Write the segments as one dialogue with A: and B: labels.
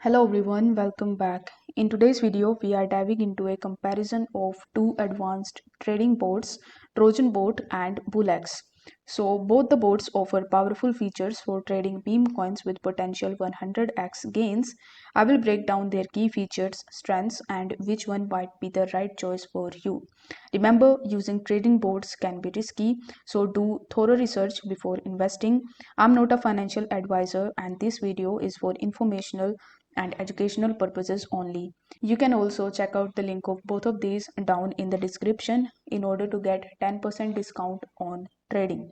A: Hello everyone, welcome back. In today's video, we are diving into a comparison of two advanced trading bots, Trojanbot and BullX. So both the bots offer powerful features for trading meme coins with potential 100x gains. I will break down their key features, strengths, and which one might be the right choice for you. Remember, using trading bots can be risky, so do thorough research before investing. I'm not a financial advisor, and this video is for informational and educational purposes only. You can also check out the link of both of these down in the description in order to get 10% discount on trading.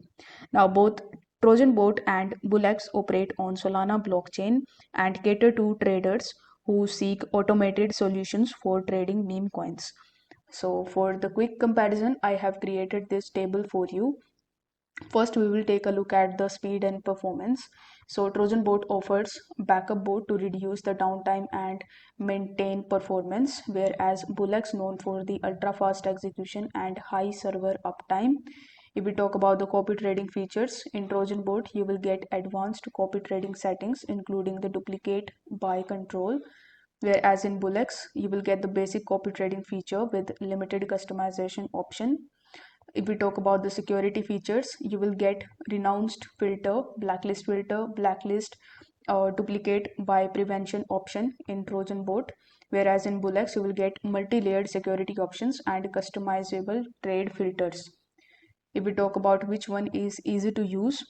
A: Now both Trojanbot and BullX operate on Solana blockchain and cater to traders who seek automated solutions for trading meme coins. So for the quick comparison, I have created this table for you. First, we will take a look at the speed and performance. So Trojanbot offers backup boot to reduce the downtime and maintain performance, whereas BullX known for the ultra fast execution and high server uptime. If we talk about the copy trading features, in Trojanbot you will get advanced copy trading settings including the duplicate buy control, whereas in BullX you will get the basic copy trading feature with limited customization option. If we talk about the security features, you will get renounced filter, blacklist, duplicate by prevention option in Trojanbot, whereas in BullX you will get multi-layered security options and customizable trade filters. If we talk about which one is easy to use,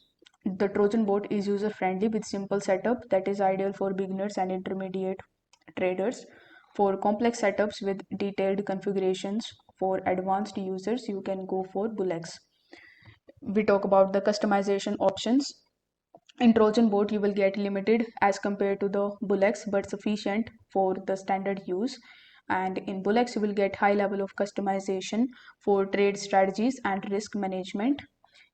A: the Trojanbot is user friendly with simple setup that is ideal for beginners and intermediate traders. For complex setups with detailed configurations for advanced users, you can go for BullX. We talk about the customization options. In Trojanbot, you will get limited as compared to the BullX, but sufficient for the standard use. And in BullX, you will get high level of customization for trade strategies and risk management.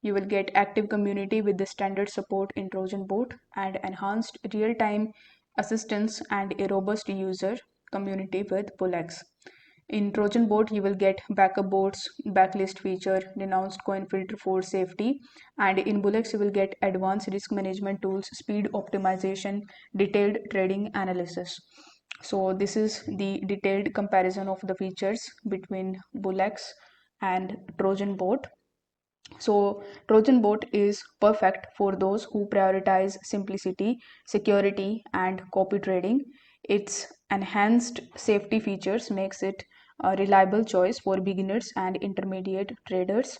A: You will get active community with the standard support in Trojanbot and enhanced real-time assistance and a robust user community with BullX. In Trojanbot, you will get backup bots, backlist feature, denounced coin filter for safety, and in BullX, you will get advanced risk management tools, speed optimization, detailed trading analysis. So this is the detailed comparison of the features between BullX and Trojanbot. So Trojanbot is perfect for those who prioritize simplicity, security, and copy trading. Its enhanced safety features makes it a reliable choice for beginners and intermediate traders.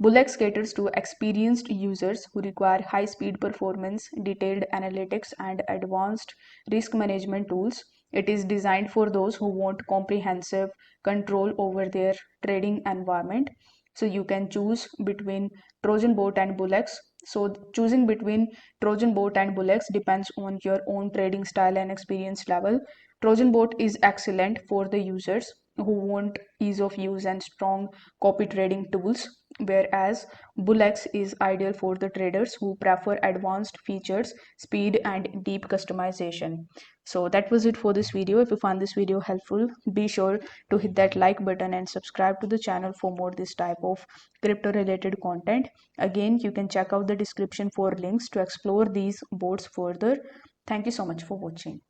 A: BullX caters to experienced users who require high-speed performance, detailed analytics, and advanced risk management tools. It is designed for those who want comprehensive control over their trading environment. So you can choose between Trojanbot and BullX. So choosing between Trojanbot and BullX depends on your own trading style and experience level. Trojanbot is excellent for the users who want ease of use and strong copy trading tools, whereas BullX is ideal for the traders who prefer advanced features, speed, and deep customization. So that was it for this video. If you found this video helpful, be sure to hit that like button and subscribe to the channel for more this type of crypto related content. Again, you can check out the description for links to explore these boards further. Thank you so much for watching.